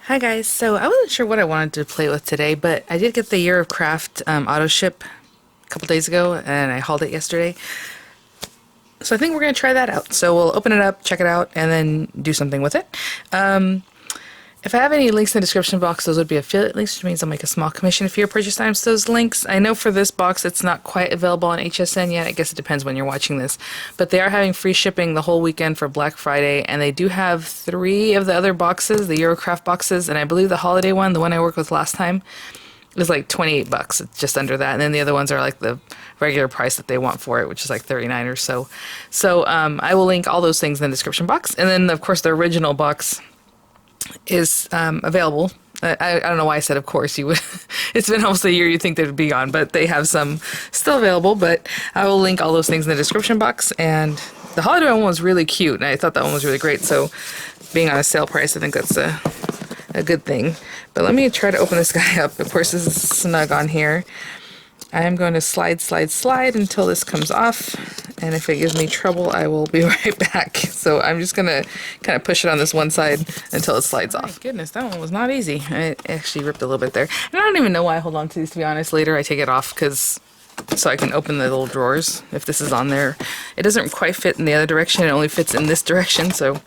Hi guys, so I wasn't sure what I wanted to play with today, but I did get the Year of Craft auto ship a couple days ago, and I hauled it yesterday. So I think we're going to try that out. So we'll open it up, check it out, and then do something with it. If I have any links in the description box, those would be affiliate links, which means I'll make a small commission for your purchase times those links. I know for this box it's not quite available on HSN yet. I guess it depends when you're watching this. But they are having free shipping the whole weekend for Black Friday, and they do have 3 of the other boxes, the Eurocraft boxes, and I believe the holiday one, the one I worked with last time, is like 28 bucks. It's just under that. And then the other ones are like the regular price that they want for it, which is like 39 or so. So I will link all those things in the description box. And then, of course, the original box is available. I don't know why I said of course. You would. It's been almost a year, you'd think they would be on, but they have some still available. But I will link all those things in the description box. And the holiday one was really cute, and I thought that one was really great. So being on a sale price, I think that's a good thing. But let me try to open this guy up. Of course, this is snug on here. I am going to slide until this comes off, and if it gives me trouble, I will be right back. So I'm just going to kind of push it on this one side until it slides off. My goodness, that one was not easy. I actually ripped a little bit there. And I don't even know why I hold on to these, to be honest. Later I take it off so I can open the little drawers if this is on there. It doesn't quite fit in the other direction. It only fits in this direction. So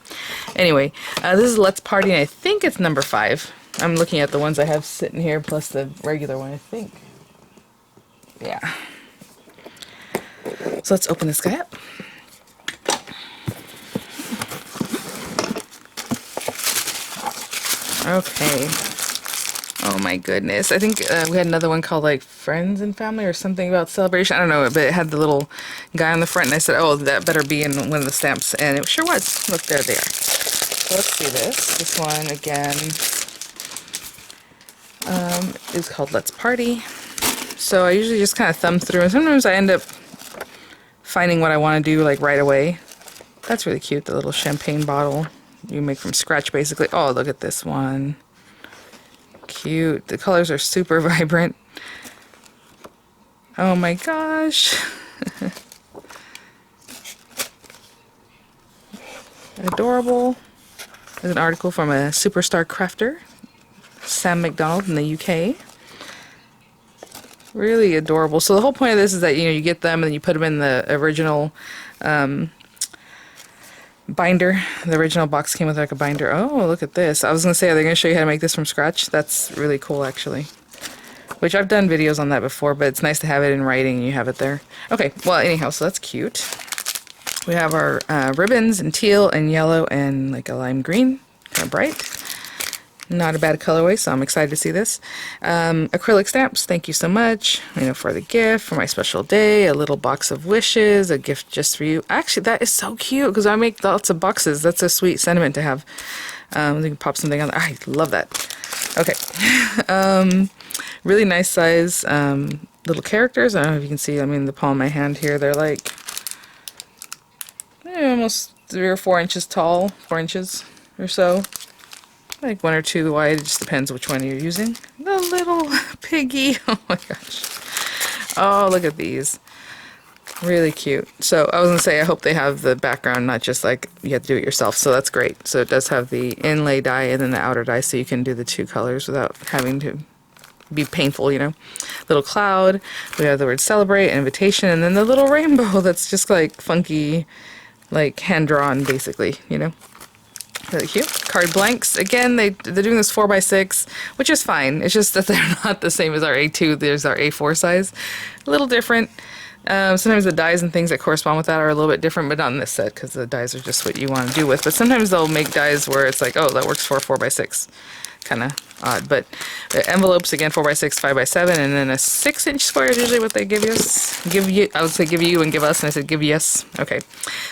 anyway, this is Let's Party, and I think it's number 5. I'm looking at the ones I have sitting here plus the regular one, I think. Yeah. So let's open this guy up. Okay. Oh my goodness. I think we had another one called like Friends and Family or something about celebration. I don't know, but it had the little guy on the front, and I said, oh, that better be in one of the stamps. And it sure was. Look, there they are. So let's see this. This one again is called Let's Party. So I usually just kind of thumb through, and sometimes I end up finding what I want to do like right away. That's really cute, the little champagne bottle you make from scratch basically. Oh, look at this one. Cute. The colors are super vibrant. Oh my gosh. Adorable. There's an article from a superstar crafter, Sam McDonald in the UK. Really adorable. So the whole point of this is that, you know, you get them and then you put them in the original binder. The original box came with like a binder. Oh, look at this. I was going to say, are they going to show you how to make this from scratch? That's really cool, actually. Which I've done videos on that before, but it's nice to have it in writing and you have it there. Okay, well, anyhow, so that's cute. We have our ribbons in teal and yellow and like a lime green. Kind of bright. Not a bad colorway, so I'm excited to see this. Acrylic stamps, thank you so much. You know, for the gift, for my special day, a little box of wishes, a gift just for you. Actually, that is so cute because I make lots of boxes. That's a sweet sentiment to have. You can pop something on there. I love that. Okay. Really nice size little characters. I don't know if you can see, I mean, the palm of my hand here, they're like almost 3 or 4 inches tall, 4 inches or so. Like 1 or 2 wide, it just depends which one you're using. The little piggy, oh my gosh. Oh, look at these. Really cute. So I was going to say, I hope they have the background, not just like you have to do it yourself, so that's great. So it does have the inlay die and then the outer die, so you can do the 2 colors without having to be painful, you know. Little cloud, we have the word celebrate, invitation, and then the little rainbow that's just like funky, like hand-drawn basically, you know. Really cute. Card blanks. Again, they're doing this 4x6, which is fine. It's just that they're not the same as our A2. There's our A4 size. A little different. Sometimes the dies and things that correspond with that are a little bit different, but not in this set because the dies are just what you want to do with. But sometimes they'll make dies where it's like, oh, that works for a 4x6. Kind of odd. But envelopes, again, 4x6, 5x7, and then a 6-inch square is usually what they give us. I would say give you and give us, and I said give yes. Okay.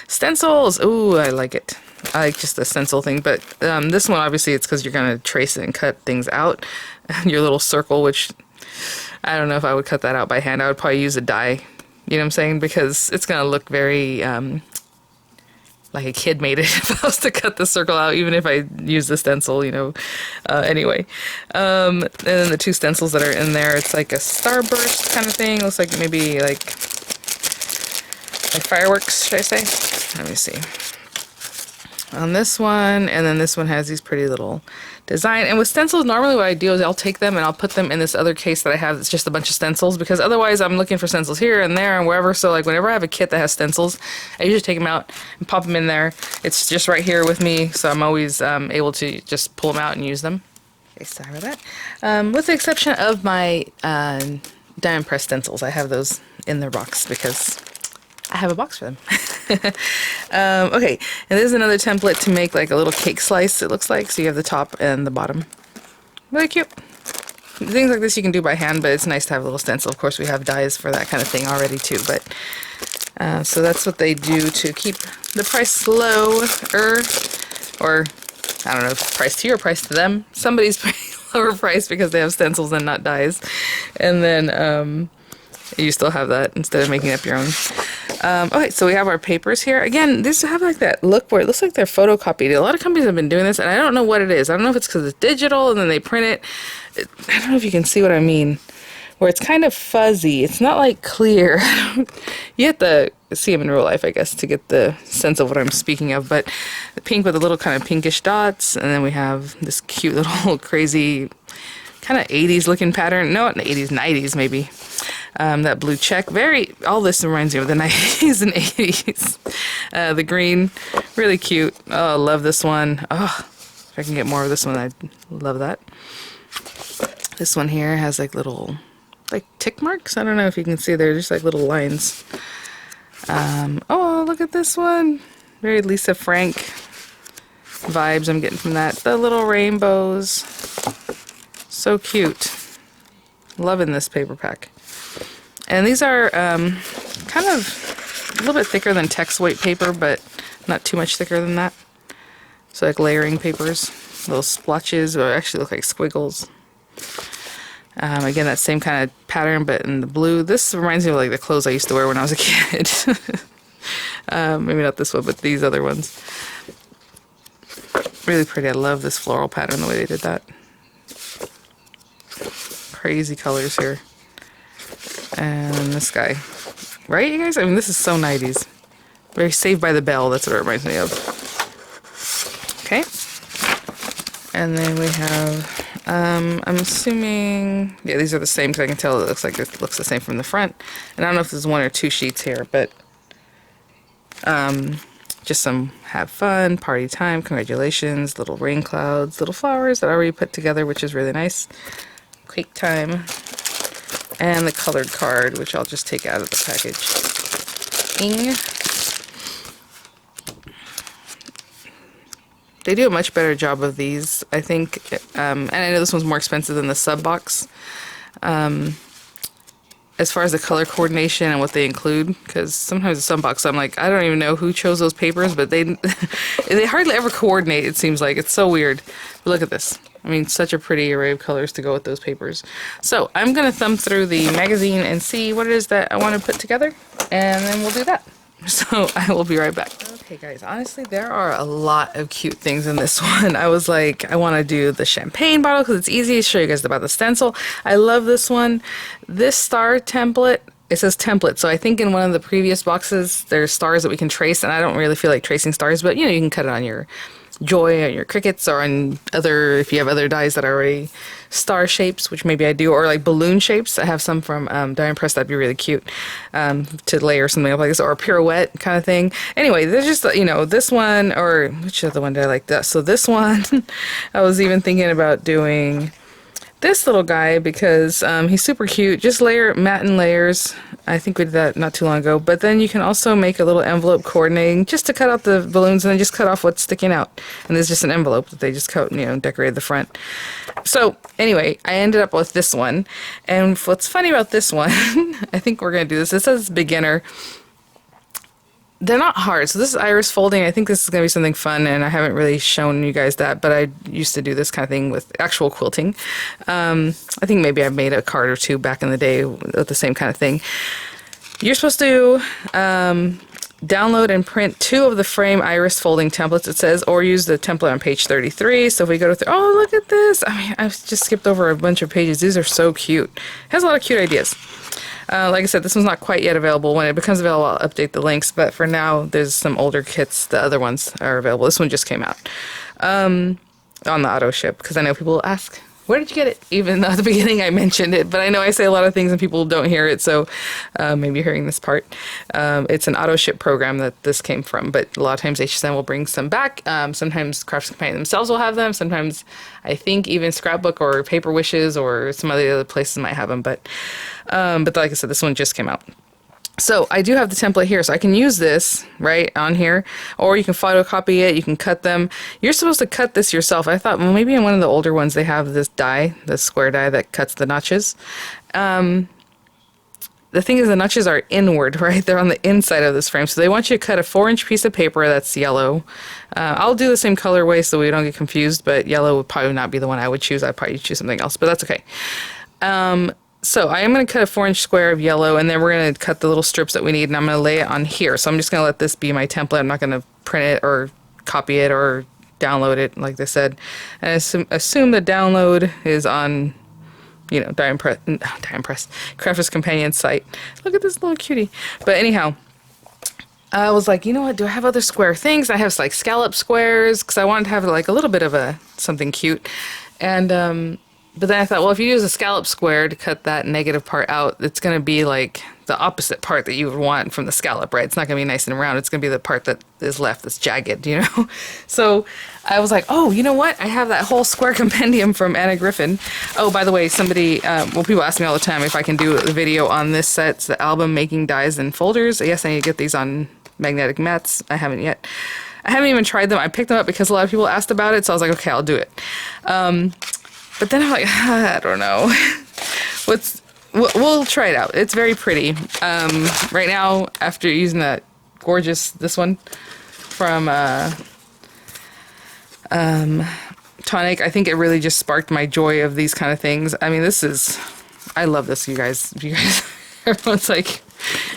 Stencils. Ooh, I like it. I like just the stencil thing, but this one, obviously, it's because you're going to trace it and cut things out. Your little circle, which I don't know if I would cut that out by hand. I would probably use a die, you know what I'm saying? Because it's going to look very like a kid made it if I was to cut the circle out, even if I use the stencil, you know. Anyway, and then the 2 stencils that are in there, it's like a starburst kind of thing. Looks like maybe like fireworks, should I say? Let me see. on this one, and then this one has these pretty little design. And with stencils, normally what I do is I'll take them and I'll put them in this other case that I have that's just a bunch of stencils, because otherwise I'm looking for stencils here and there and wherever. So like whenever I have a kit that has stencils, I usually take them out and pop them in there. It's just right here with me, so I'm always able to just pull them out and use them. Okay, sorry about that. With the exception of my diamond press stencils, I have those in their box because I have a box for them. Okay, and this is another template to make like a little cake slice, it looks like. So you have the top and the bottom. Really cute. Things like this you can do by hand, but it's nice to have a little stencil. Of course, we have dies for that kind of thing already too, but so that's what they do to keep the price low, or I don't know if price to you or price to them. Somebody's paying lower price because they have stencils and not dies. And then you still have that instead of making up your own. Okay, so we have our papers here. Again, these have like that look where it looks like they're photocopied. A lot of companies have been doing this, and I don't know what it is. I don't know if it's because it's digital and then they print it. I don't know if you can see what I mean. Where it's kind of fuzzy. It's not like clear. You have to see them in real life, I guess, to get the sense of what I'm speaking of. But the pink with the little kind of pinkish dots, and then we have this cute little crazy kind of 80s looking pattern. No, not 80s, 90s maybe. That blue check, all this reminds me of the 90s and 80s. The green, really cute. Oh, I love this one. Oh, if I can get more of this one, I'd love that. This one here has like little, like tick marks. I don't know if you can see, they're just like little lines. Oh, look at this one. Very Lisa Frank vibes I'm getting from that. The little rainbows. So cute. Loving this paper pack. And these are kind of a little bit thicker than text weight paper, but not too much thicker than that. So like layering papers, little splotches, or actually look like squiggles. Again, that same kind of pattern, but in the blue. This reminds me of like the clothes I used to wear when I was a kid. Maybe not this one, but these other ones. Really pretty. I love this floral pattern, the way they did that. Crazy colors here. And this guy. Right, you guys? I mean, this is so 90s. Very Saved by the Bell, that's what it reminds me of. Okay. And then we have, I'm assuming, yeah, these are the same because I can tell it looks the same from the front. And I don't know if there's one or two sheets here, but just some have fun, party time, congratulations, little rain clouds, little flowers that I already put together, which is really nice. Quake time. And the colored card, which I'll just take out of the package. Ing. They do a much better job of these, I think. And I know this one's more expensive than the sub box. As far as the color coordination and what they include, because sometimes the sub box, I'm like, I don't even know who chose those papers, but they they hardly ever coordinate, it seems like. It's so weird. But look at this. I mean, such a pretty array of colors to go with those papers. So I'm going to thumb through the magazine and see what it is that I want to put together, and then we'll do that. So I will be right back. Okay guys, honestly there are a lot of cute things in this one. I was like, I want to do the champagne bottle because it's easy to show you guys about the stencil. I love this one. This star template, it says template, so I think in one of the previous boxes there's stars that we can trace, and I don't really feel like tracing stars, but you know, you can cut it on your Joy or your Cricuts, or on other, if you have other dies that are already star shapes, which maybe I do, or like balloon shapes. I have some from Die and Press that'd be really cute to layer something up like this, or a pirouette kind of thing. Anyway, there's just, you know, this one, or which other one did I like that? So this one, I was even thinking about doing this little guy because he's super cute. Just layer matte in layers. I think we did that not too long ago. But then you can also make a little envelope coordinating just to cut out the balloons and then just cut off what's sticking out. And there's just an envelope that they just cut, you know, decorated the front. So anyway, I ended up with this one. And what's funny about this one, I think we're going to do this. It says beginner. They're not hard. So this is iris folding. I think this is going to be something fun, and I haven't really shown you guys that, but I used to do this kind of thing with actual quilting. I think maybe I made a card or two back in the day with the same kind of thing. You're supposed to download and print 2 of the frame iris folding templates, it says, or use the template on page 33. So if we go to, oh, look at this. I mean, I've just skipped over a bunch of pages. These are so cute. It has a lot of cute ideas. Like I said, this one's not quite yet available. When it becomes available, I'll update the links. But for now, there's some older kits. The other ones are available. This one just came out on the auto ship, because I know people will ask, where did you get it? Even though at the beginning I mentioned it, but I know I say a lot of things and people don't hear it, so maybe you're hearing this part. It's an auto ship program that this came from, but a lot of times HSN will bring some back. Sometimes Crafts Companion themselves will have them. Sometimes I think even Scrapbook or Paper Wishes or some of the other places might have them, but like I said, this one just came out. So I do have the template here, so I can use this right on here, or you can photocopy it, you can cut them. You're supposed to cut this yourself. I thought, well, maybe in one of the older ones they have this die, this square die that cuts the notches. The thing is, the notches are inward, right? They're on the inside of this frame, so they want you to cut a 4-inch piece of paper that's yellow. I'll do the same colorway so we don't get confused, but yellow would probably not be the one I would choose. I'd probably choose something else, but that's okay. So I am going to cut a 4-inch square of yellow, and then we're going to cut the little strips that we need, and I'm going to lay it on here. So I'm just going to let this be my template. I'm not going to print it or copy it or download it, like they said. And assume the download is on, you know, Crafters Companion site. Look at this little cutie. But anyhow, I was like, you know what? Do I have other square things? I have like scallop squares, because I wanted to have like a little bit of something cute. And but then I thought, well, if you use a scallop square to cut that negative part out, it's going to be like the opposite part that you would want from the scallop, right? It's not going to be nice and round. It's going to be the part that is left that's jagged, you know? So I was like, oh, you know what? I have that whole square compendium from Anna Griffin. Oh, by the way, somebody, well, people ask me all the time if I can do a video on this set. It's the album Making Dies and Folders. Yes, I need to get these on magnetic mats. I haven't yet. I haven't even tried them. I picked them up because a lot of people asked about it, so I was like, okay, I'll do it. But then I'm like, I don't know. We'll try it out. It's very pretty. Right now, after using that gorgeous, this one from Tonic, I think it really just sparked my joy of these kind of things. I mean, I love this, you guys. Everyone's like,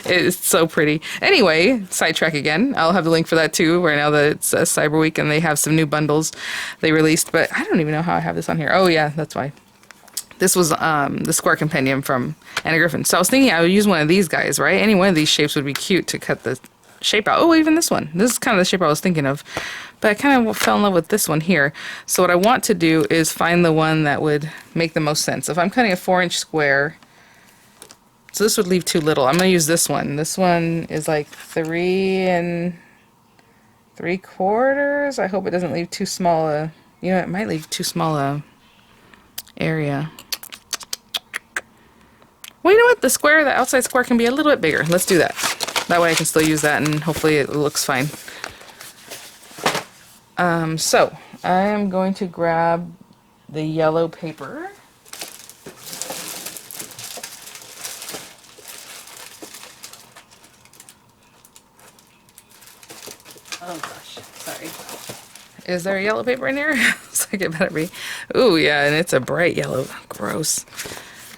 it's so pretty. Anyway, sidetrack again. I'll have the link for that too, right now that it's Cyber Week and they have some new bundles they released, but I don't even know how I have this on here. Oh yeah, that's why. This was the square compendium from Anna Griffin. So I was thinking I would use one of these guys, right? Any one of these shapes would be cute to cut the shape out. Oh, even this one. This is kind of the shape I was thinking of, but I kind of fell in love with this one here. So what I want to do is find the one that would make the most sense. If I'm cutting a 4-inch square, so this would leave too little. I'm going to use this one. This one is like 3 3/4. I hope it doesn't leave too small a, you know, it might leave too small a area. Well, you know what? The outside square can be a little bit bigger. Let's do that. That way I can still use that and hopefully it looks fine. So I am going to grab the yellow paper. Oh gosh, sorry. Is there a yellow paper in here? Looks like it better be. Ooh, yeah, and it's a bright yellow. Gross.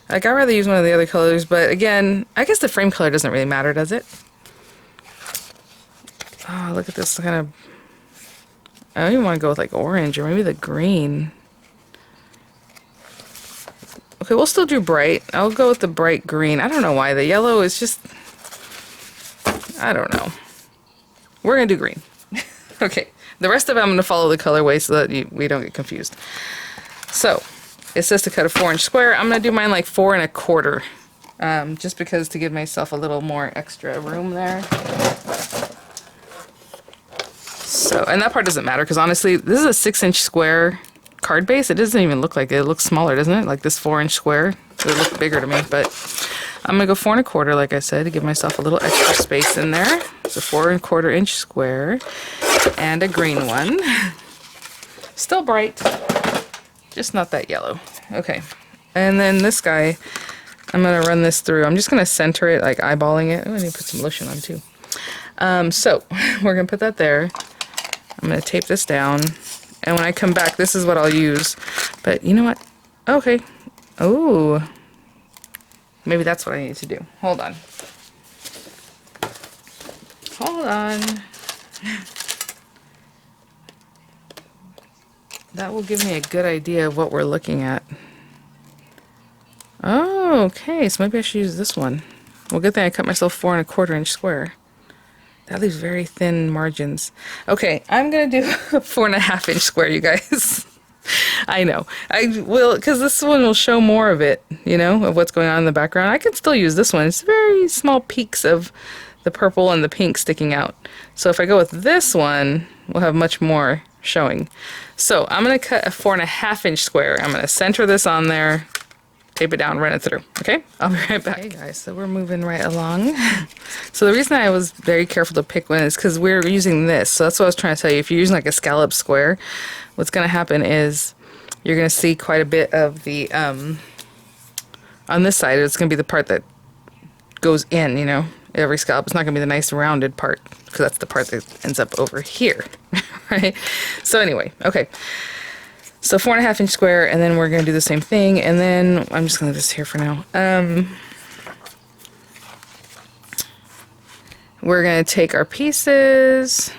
Like, I'd rather use one of the other colors, but again, I guess the frame color doesn't really matter, does it? Oh, look at this kind of... I don't even want to go with like orange or maybe the green. Okay, we'll still do bright. I'll go with the bright green. I don't know why. The yellow is just... I don't know. We're going to do green. Okay, the rest of it I'm going to follow the colorway so that we don't get confused. So, it says to cut a 4-inch square. I'm going to do mine like 4 1/4. Just because to give myself a little more extra room there. So, and that part doesn't matter because honestly, this is a 6-inch square card base. It doesn't even look like it. It looks smaller, doesn't it? Like this 4-inch square. It would look bigger to me, but I'm going to go 4 1/4, like I said, to give myself a little extra space in there. It's a 4 1/4-inch square and a green one. Still bright, just not that yellow. Okay, and then this guy, I'm going to run this through. I'm just going to center it, like eyeballing it. Oh, I need to put some lotion on too. So we're going to put that there. I'm going to tape this down, and when I come back, this is what I'll use. But you know what? Okay. Oh, maybe that's what I need to do. Hold on. Hold on. That will give me a good idea of what we're looking at. Oh, okay. So maybe I should use this one. Well, good thing I cut myself 4 1/4 inch square. That leaves very thin margins. Okay, I'm gonna do a 4 1/2 inch square, you guys. I know. I will, because this one will show more of it, you know, of what's going on in the background. I can still use this one. It's very small peaks of the purple and the pink sticking out. So if I go with this one, we'll have much more showing. So I'm going to cut a 4 1/2 inch square. I'm going to center this on there, tape it down, run it through. Okay? I'll be right back. Okay, guys, so we're moving right along. So the reason I was very careful to pick one is because we're using this. So that's what I was trying to tell you. If you're using like a scallop square, what's going to happen is you're going to see quite a bit of the, on this side, it's going to be the part that goes in, you know, every scallop. It's not going to be the nice rounded part, because that's the part that ends up over here, right? So anyway, okay. So 4 1/2 inch square, and then we're going to do the same thing, and then I'm just going to leave this here for now. We're going to take our pieces.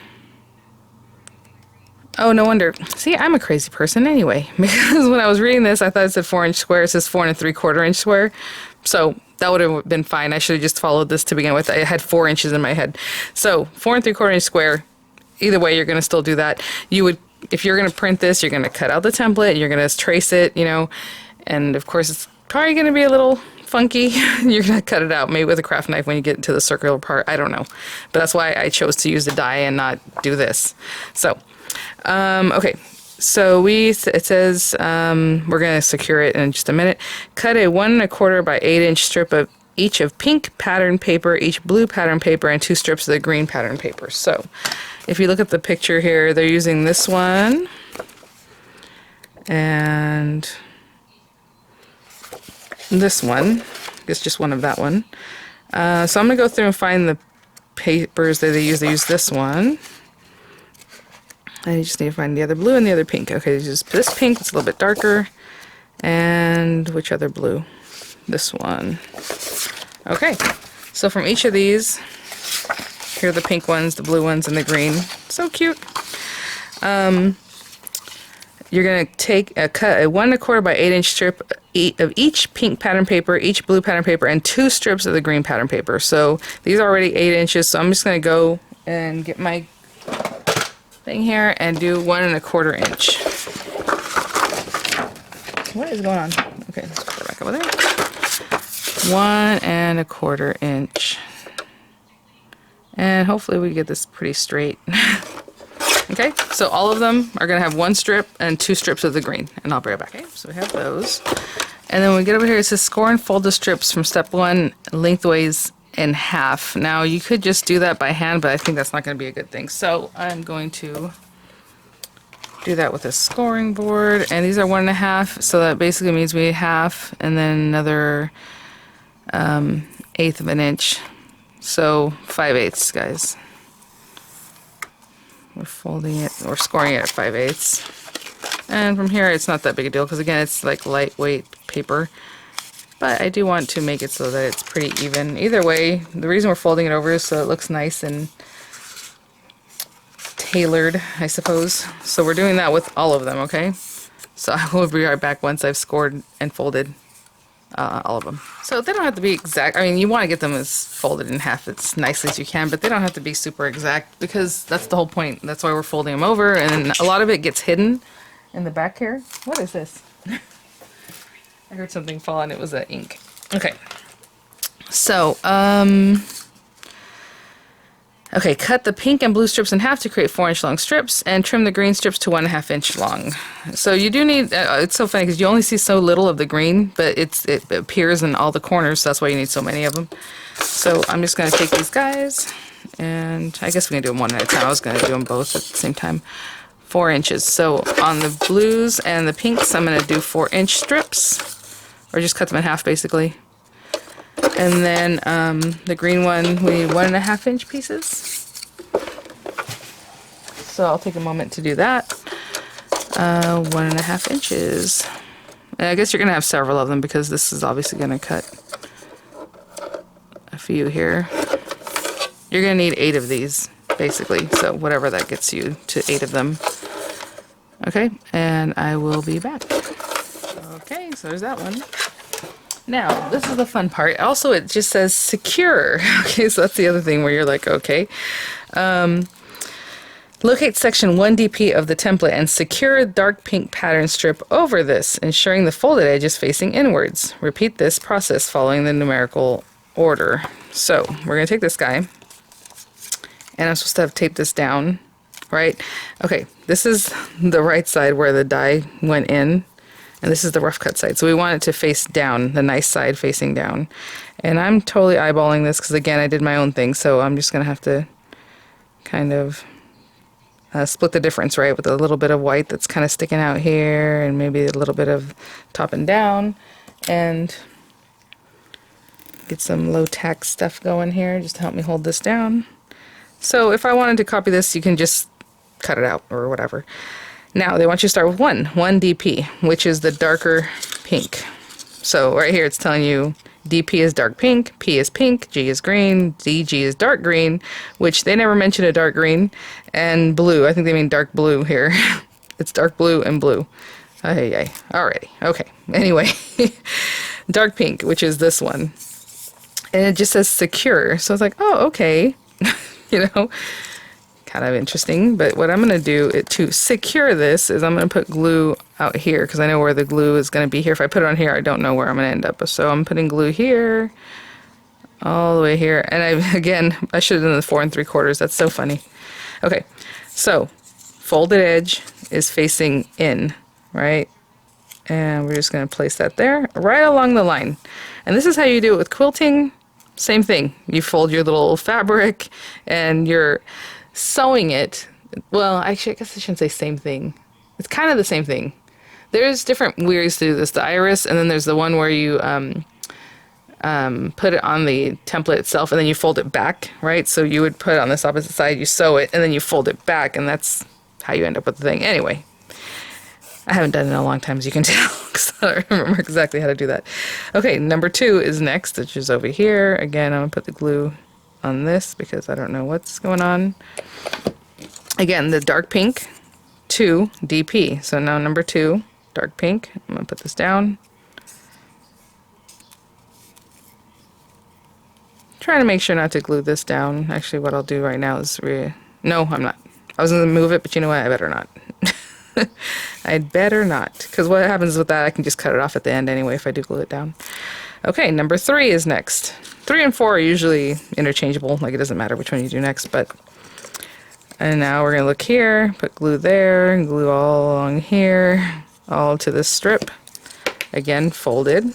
Oh, no wonder. See, I'm a crazy person anyway, because when I was reading this, I thought it said 4 inch square. It says 4 3/4 inch square. So that would have been fine. I should have just followed this to begin with. I had 4 inches in my head. So 4 3/4 inch square. Either way, you're going to still do that. You would, if you're going to print this, you're going to cut out the template. You're going to trace it, you know, and of course it's probably going to be a little funky. You're going to cut it out, maybe with a craft knife when you get into the circular part. I don't know, but that's why I chose to use the die and not do this. So. Okay, so it says we're going to secure it in just a minute. Cut a 1 1/4 by 8 inch strip of each of pink pattern paper, each blue pattern paper, and 2 strips of the green pattern paper. So if you look at the picture here, they're using this one and this one. It's just one of that one. So I'm going to go through and find the papers that they use. They use this one. I just need to find the other blue and the other pink. Okay, just this pink, it's a little bit darker. And which other blue? This one. Okay, so from each of these, here are the pink ones, the blue ones, and the green. So cute. You're going to cut a 1 1/4 by 8 inch strip of each pink pattern paper, each blue pattern paper, and 2 strips of the green pattern paper. So these are already 8 inches, so I'm just going to go and get my thing here and do 1 1/4 inch. What is going on? Okay, let's put it back over there. 1 1/4 inch. And hopefully we get this pretty straight. Okay, so all of them are going to have 1 strip and 2 strips of the green. And I'll bring it back. Okay, so we have those. And then when we get over here, it says score and fold the strips from step 1 lengthways in half. Now you could just do that by hand, but I think that's not going to be a good thing. So I'm going to do that with a scoring board, and these are 1 1/2, so that basically means we need half and then another 1/8 of an inch. So 5/8, guys. We're folding it, or scoring it at 5/8. And from here, it's not that big a deal, because again, it's like lightweight paper. But I do want to make it so that it's pretty even. Either way, the reason we're folding it over is so it looks nice and tailored, I suppose. So we're doing that with all of them, okay? So I will be right back once I've scored and folded all of them. So they don't have to be exact. I mean, you want to get them as folded in half as nicely as you can, but they don't have to be super exact, because that's the whole point. That's why we're folding them over, and a lot of it gets hidden in the back here. What is this? I heard something fall and it was ink. Okay. So, okay, cut the pink and blue strips in half to create 4 inch long strips, and trim the green strips to 1 1/2 inch long. So you do need, it's so funny because you only see so little of the green, but it appears in all the corners, so that's why you need so many of them. So I'm just going to take these guys, and I guess we can do them one at a time. I was going to do them both at the same time. 4 inches. So on the blues and the pinks, I'm going to do 4 inch strips, or just cut them in half basically. And then the green one, we need 1 1/2 inch pieces. So I'll take a moment to do that. 1 1/2 inches. And I guess you're going to have several of them, because this is obviously going to cut a few here. You're going to need 8 of these, basically. So whatever that gets you to 8 of them. Okay, and I will be back. Okay, so there's that one. Now, this is the fun part. Also, it just says secure. Okay, so that's the other thing where you're like, okay. Locate section 1DP of the template and secure a dark pink pattern strip over this, ensuring the folded edge is facing inwards. Repeat this process following the numerical order. So, we're going to take this guy, and I'm supposed to have taped this down, right? Okay, this is the right side where the die went in, and this is the rough cut side. So we want it to face down, the nice side facing down. And I'm totally eyeballing this because, again, I did my own thing, so I'm just going to have to kind of split the difference, right, with a little bit of white that's kind of sticking out here, and maybe a little bit of top and down, and get some low tack stuff going here just to help me hold this down. So if I wanted to copy this, you can just cut it out or whatever. Now they want you to start with 1DP, which is the darker pink. So right here it's telling you DP is dark pink, P is pink, G is green, DG is dark green, which they never mention a dark green, and blue. I think they mean dark blue here. It's dark blue and blue. Ay. Alrighty. Okay. Anyway, dark pink, which is this one. And it just says secure. So it's like, oh, okay. You know, kind of interesting. But what I'm going to do to secure this is I'm going to put glue out here because I know where the glue is going to be here. If I put it on here, I don't know where I'm going to end up. So I'm putting glue here, all the way here. And I should have done the 4 3/4. That's so funny. Okay, so folded edge is facing in, right? And we're just going to place that there, right along the line. And this is how you do it with quilting. Same thing. You fold your little fabric and you're sewing it. Well, actually, I guess I shouldn't say same thing. It's kind of the same thing. There's different ways to do this. The iris, and then there's the one where you put it on the template itself and then you fold it back, right? So you would put it on this opposite side, you sew it, and then you fold it back, and that's how you end up with the thing. Anyway, I haven't done it in a long time, as you can tell, because I don't remember exactly how to do that. Okay, number 2 is next, which is over here. Again, I'm going to put the glue on this because I don't know what's going on. Again, the dark pink, 2, DP. So now number 2, dark pink. I'm going to put this down. Trying to make sure not to glue this down. Actually, what I'll do right now is no, I'm not. I was going to move it, but you know what? I better not. I'd better not, because what happens with that, I can just cut it off at the end anyway if I do glue it down. Okay, number 3 is next. 3 and 4 are usually interchangeable, like it doesn't matter which one you do next, and now we're going to look here, put glue there, and glue all along here, all to this strip. Again, folded. I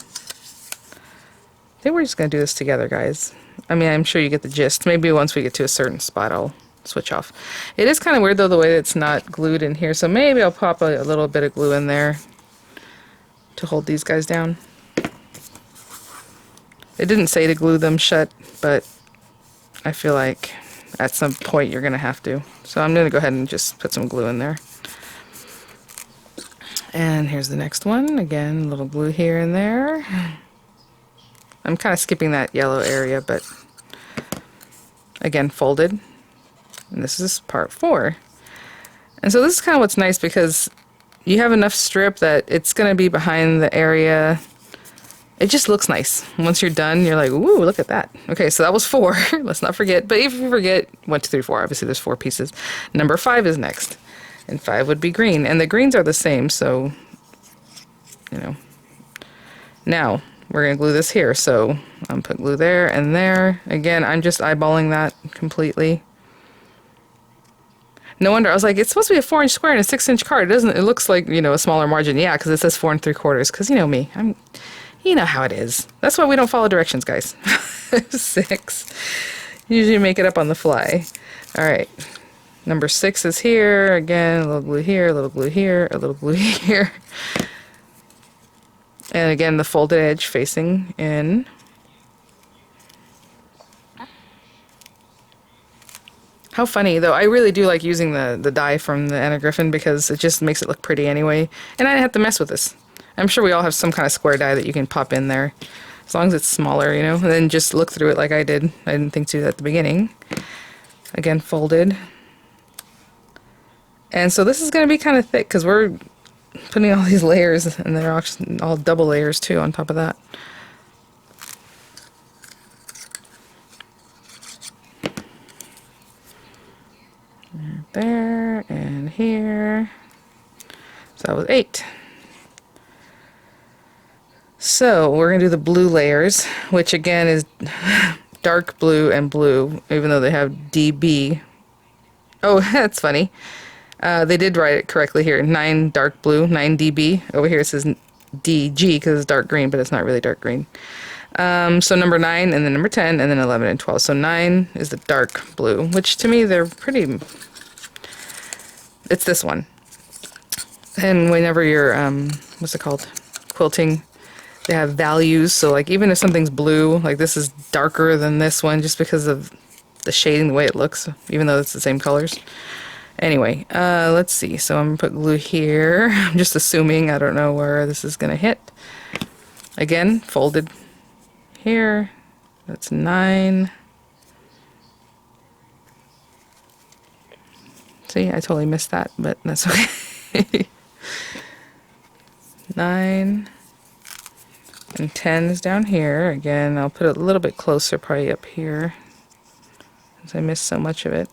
think we're just going to do this together, guys. I mean, I'm sure you get the gist. Maybe once we get to a certain spot, I'll switch off. It is kind of weird though the way that it's not glued in here, so maybe I'll pop a little bit of glue in there to hold these guys down. It didn't say to glue them shut, but I feel like at some point you're gonna have to. So I'm gonna go ahead and just put some glue in there. And here's the next one. Again, a little glue here and there. I'm kind of skipping that yellow area, but again, folded. And this is part 4. And so this is kind of what's nice because you have enough strip that it's going to be behind the area. It just looks nice. Once you're done, you're like, ooh, look at that. Okay, so that was 4. Let's not forget. But if you forget, 1, 2, 3, 4, obviously there's 4 pieces. Number 5 is next. And 5 would be green. And the greens are the same, so, you know. Now, we're going to glue this here. So I'm put glue there and there. Again, I'm just eyeballing that completely. No wonder. I was like, it's supposed to be a 4-inch square and a 6-inch card. It looks like, you know, a smaller margin. Yeah, because it says 4 3/4. Because you know me. You know how it is. That's why we don't follow directions, guys. 6. Usually make it up on the fly. All right. Number 6 is here. Again, a little glue here, a little glue here, a little glue here. And again, the folded edge facing in. How funny, though. I really do like using the die from the Anna Griffin because it just makes it look pretty anyway. And I didn't have to mess with this. I'm sure we all have some kind of square die that you can pop in there. As long as it's smaller, you know. And then just look through it like I did. I didn't think to do that at the beginning. Again, folded. And so this is going to be kind of thick because we're putting all these layers, and they're all double layers too on top of that. here, and here. So that was 8. So we're going to do the blue layers, which again is dark blue and blue, even though they have DB. Oh, that's funny. They did write it correctly here. 9 dark blue, 9 DB. Over here it says DG because it's dark green, but it's not really dark green. So number 9, and then number 10, and then 11 and 12. So 9 is the dark blue, which to me they're pretty... It's this one. And whenever you're, what's it called? Quilting, they have values. So like even if something's blue, like this is darker than this one just because of the shading, the way it looks, even though it's the same colors. Anyway, let's see. So I'm going to put glue here. I'm just assuming, I don't know where this is going to hit. Again, folded here. That's 9. See, I totally missed that, but that's okay. 9 and 10 is down here. Again, I'll put it a little bit closer, probably up here, since I missed so much of it.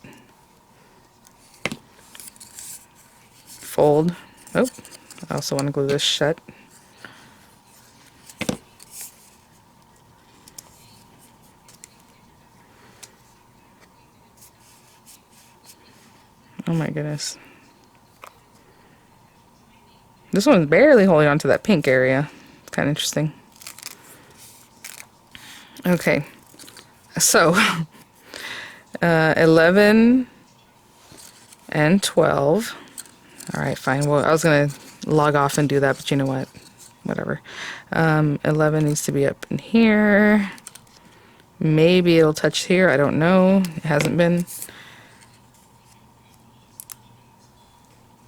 Fold. Oh, I also want to glue this shut. Oh my goodness. This one's barely holding on to that pink area. It's kind of interesting. Okay. So, 11 and 12. Alright, fine. Well, I was going to log off and do that, but you know what? Whatever. 11 needs to be up in here. Maybe it'll touch here. I don't know. It hasn't been.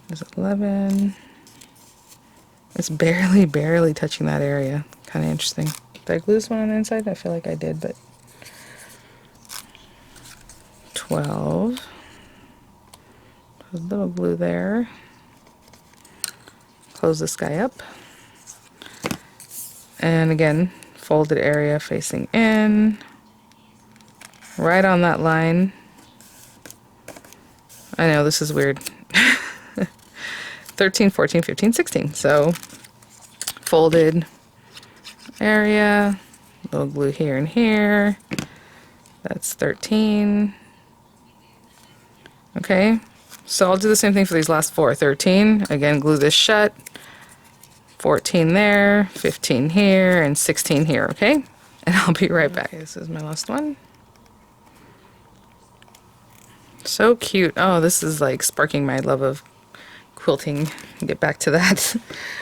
There's 11. It's barely touching that area. Kind of interesting. Did I glue this one on the inside? I feel like I did, but 12. There's a little glue there. Close this guy up. And again, folded area facing in. Right on that line. I know, this is weird. 13, 14, 15, 16. So, folded area, little glue here and here. That's 13. Okay, so I'll do the same thing for these last 4. 13, again, glue this shut. 14 there, 15 here, and 16 here, okay? And I'll be right back. Okay, this is my last one. So cute. Oh, this is like sparking my love of quilting. Get back to that.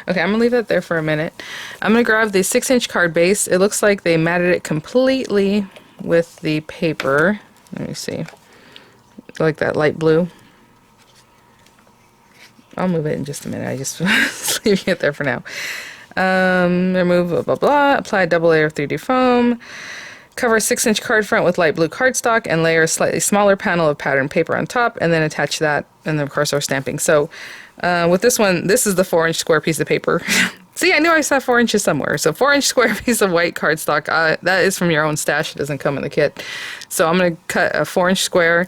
Okay, I'm gonna leave that there for a minute. I'm gonna grab the 6-inch card base. It looks like they matted it completely with the paper. Let me see. Like that light blue. I'll move it in just a minute. I just was leaving it there for now. Remove blah blah blah. Apply a double layer of 3D foam. Cover a 6-inch card front with light blue cardstock and layer a slightly smaller panel of patterned paper on top, and then attach that, and then of course our stamping. So with this one, this is the 4-inch square piece of paper. See, I knew I saw 4 inches somewhere. So 4-inch square piece of white cardstock. That is from your own stash. It doesn't come in the kit. So I'm going to cut a 4-inch square,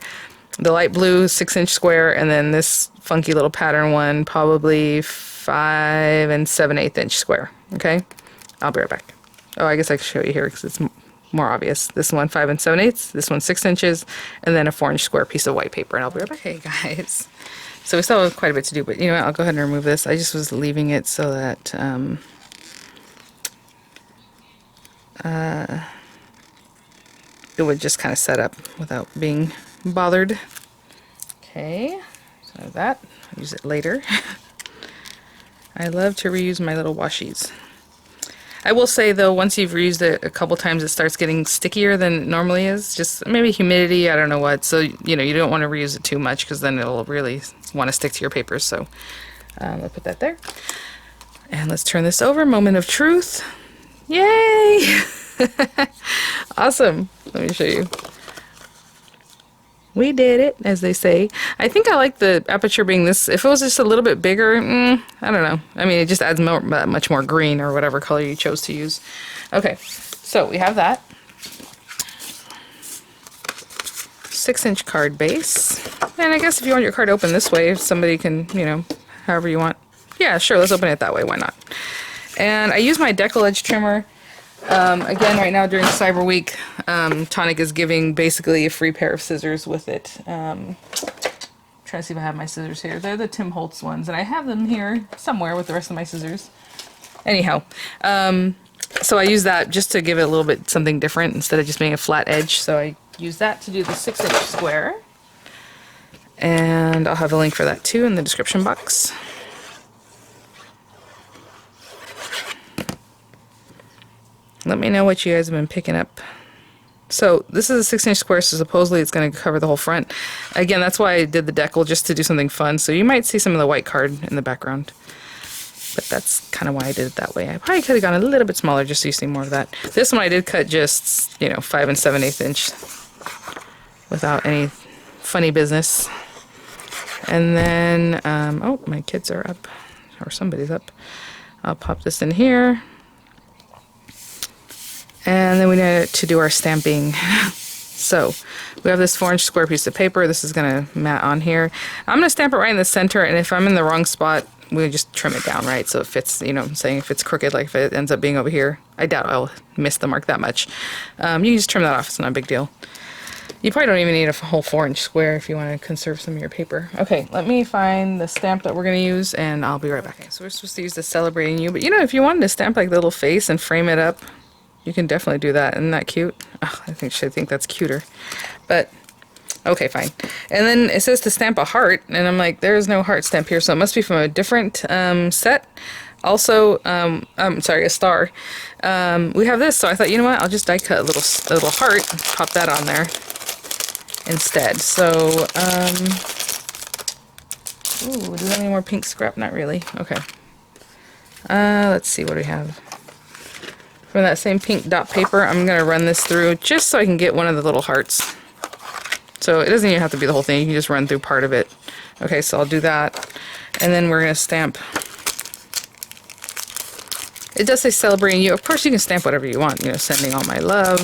the light blue 6-inch square, and then this funky little pattern one, probably 5 7/8 inch square. Okay, I'll be right back. Oh, I guess I can show you here because it's more obvious. This one 5 7/8, this one 6 inches, and then a 4-inch square piece of white paper, and I'll be right back. Okay, guys. So we still have quite a bit to do, but you know what? I'll go ahead and remove this. I just was leaving it so that it would just kind of set up without being bothered. Okay, so that, I'll use it later. I love to reuse my little washies. I will say though, once you've reused it a couple times, it starts getting stickier than it normally is. Just maybe humidity, I don't know what. So, you know, you don't want to reuse it too much because then it'll really want to stick to your papers. So I'll put that there. And let's turn this over. Moment of truth. Yay! Awesome. Let me show you. We did it, as they say. I think I like the aperture being this. If it was just a little bit bigger, I don't know. I mean, it just adds much more green or whatever color you chose to use. Okay, so we have that. 6-inch card base. And I guess if you want your card open this way, somebody can, you know, however you want. Yeah, sure, let's open it that way, why not? And I use my decal edge trimmer. Again, right now during Cyber Week, Tonic is giving basically a free pair of scissors with it. Trying to see if I have my scissors here. They're the Tim Holtz ones, and I have them here somewhere with the rest of my scissors. Anyhow, so I use that just to give it a little bit something different instead of just being a flat edge. So I use that to do the 6-inch square. And I'll have a link for that too in the description box. Let me know what you guys have been picking up. So this is a 6-inch square, so supposedly it's going to cover the whole front. Again, that's why I did the decal, just to do something fun. So you might see some of the white card in the background. But that's kind of why I did it that way. I probably could have gone a little bit smaller just so you see more of that. This one I did cut just, you know, 5 7/8 inch without any funny business. And then, oh, my kids are up, or somebody's up. I'll pop this in here. And then we need to do our stamping. So we have this 4-inch square piece of paper. This is going to mat on here. I'm going to stamp it right in the center, and if I'm in the wrong spot, we just trim it down, right? So it fits, you know what I'm saying, if it's crooked, like if it ends up being over here, I doubt I'll miss the mark that much. You can just trim that off, it's not a big deal. You probably don't even need a whole 4-inch square if you want to conserve some of your paper. Okay, let me find the stamp that we're going to use, and I'll be right back. Okay, so we're supposed to use the Celebrating You, but you know, if you wanted to stamp like the little face and frame it up, you can definitely do that. Isn't that cute? Oh, I think that's cuter. But, okay, fine. And then it says to stamp a heart, and I'm like, there's no heart stamp here, so it must be from a different set. Also, I'm sorry, a star. We have this, so I thought, you know what, I'll just die cut a little heart, pop that on there instead. So, ooh, do we have any more pink scrap? Not really. Okay. Let's see what we have. From that same pink dot paper, I'm going to run this through just so I can get one of the little hearts. So it doesn't even have to be the whole thing, you can just run through part of it. Okay, so I'll do that. And then we're going to stamp. It does say Celebrating You. Of course you can stamp whatever you want, you know, sending all my love.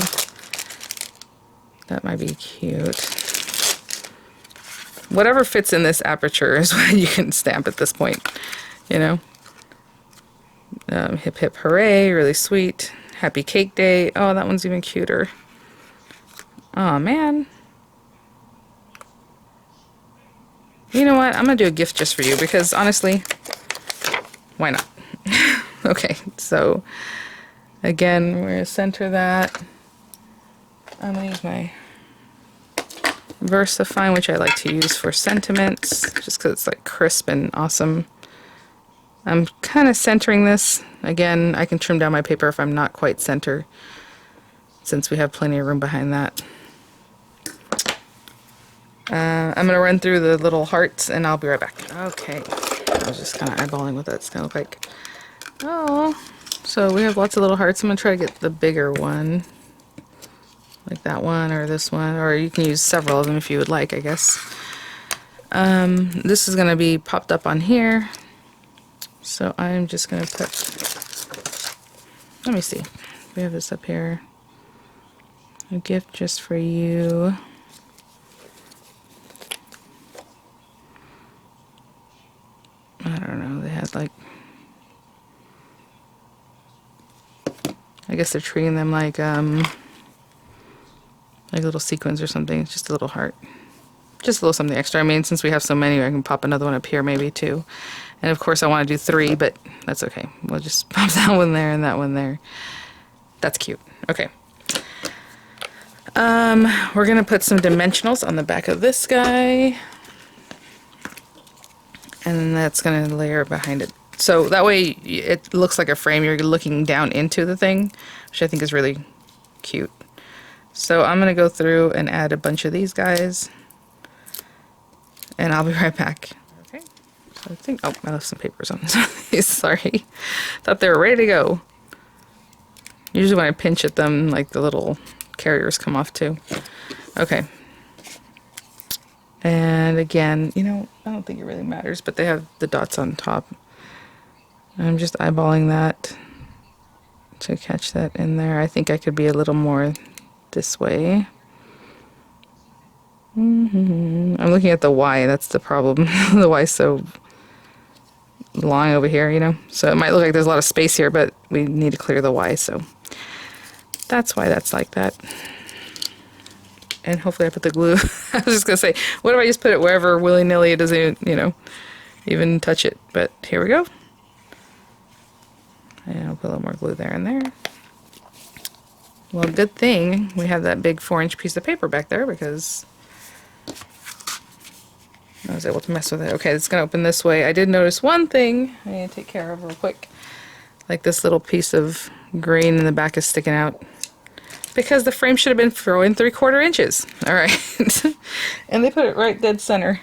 That might be cute. Whatever fits in this aperture is what you can stamp at this point, you know. Hip hip hooray, really sweet. Happy Cake Day. Oh, that one's even cuter. Oh man. You know what? I'm gonna do a gift just for you because honestly, why not? Okay, so again, we're gonna center that. I'm gonna use my VersaFine, which I like to use for sentiments, just because it's like crisp and awesome. I'm kind of centering this. Again, I can trim down my paper if I'm not quite center, since we have plenty of room behind that. I'm going to run through the little hearts and I'll be right back. Okay, I was just kind of eyeballing what that's going to look like. Oh, so we have lots of little hearts. I'm going to try to get the bigger one, like that one or this one, or you can use several of them if you would like, I guess. This is going to be popped up on here. So I'm just going to put, let me see, we have this up here, a gift just for you. I don't know, they had like, I guess they're treating them like little sequins or something. It's just a little heart. Just a little something extra. I mean, since we have so many, I can pop another one up here maybe too. And of course I want to do 3, but that's okay. We'll just pop that one there and that one there. That's cute. Okay. We're going to put some dimensionals on the back of this guy. And that's going to layer behind it. So that way it looks like a frame. You're looking down into the thing, which I think is really cute. So I'm going to go through and add a bunch of these guys. And I'll be right back. Okay. So I think, oh, I left some papers on these. Sorry. Thought they were ready to go. Usually when I pinch at them, like the little carriers come off too. Okay. And again, you know, I don't think it really matters, but they have the dots on top. I'm just eyeballing that to catch that in there. I think I could be a little more this way. I'm looking at the Y, that's the problem. The Y's so long over here, you know? So it might look like there's a lot of space here, but we need to clear the Y, so that's why that's like that. And hopefully I put the glue. I was just gonna say, what if I just put it wherever willy-nilly, it doesn't, you know, even touch it. But here we go. And I'll put a little more glue there and there. Well, good thing we have that big 4-inch piece of paper back there, because I was able to mess with it. Okay, it's gonna open this way. I did notice one thing I need to take care of real quick. Like this little piece of green in the back is sticking out, because the frame should have been thrown 3/4 inches. All right. And they put it right dead center.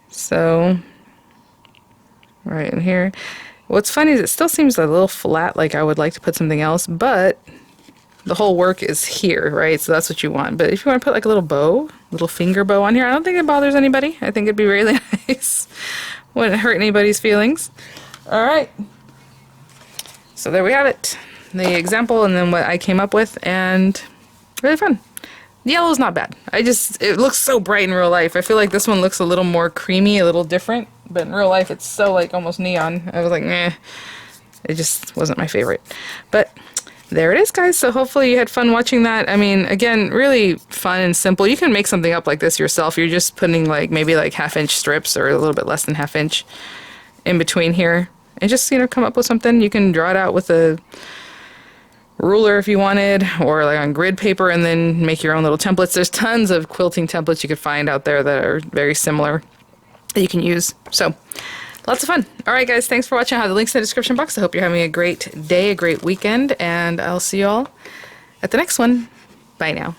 So, right in here. What's funny is it still seems a little flat, like I would like to put something else, but the whole work is here, right? So that's what you want. But if you want to put like a little bow, little finger bow on here, I don't think it bothers anybody. I think it'd be really nice. Wouldn't hurt anybody's feelings. All right. So there we have it. The example and then what I came up with, and really fun. The yellow's not bad. It looks so bright in real life. I feel like this one looks a little more creamy, a little different, but in real life it's so like almost neon. I was like, meh. It just wasn't my favorite. But there it is, guys. So hopefully you had fun watching that. I mean, again, really fun and simple. You can make something up like this yourself. You're just putting like maybe like 1/2-inch strips or a little bit less than 1/2 inch in between here. And just, you know, come up with something. You can draw it out with a ruler if you wanted, or like on grid paper, and then make your own little templates. There's tons of quilting templates you could find out there that are very similar that you can use. So lots of fun. All right, guys, thanks for watching. I have the links in the description box. I hope you're having a great day, a great weekend, and I'll see you all at the next one. Bye now.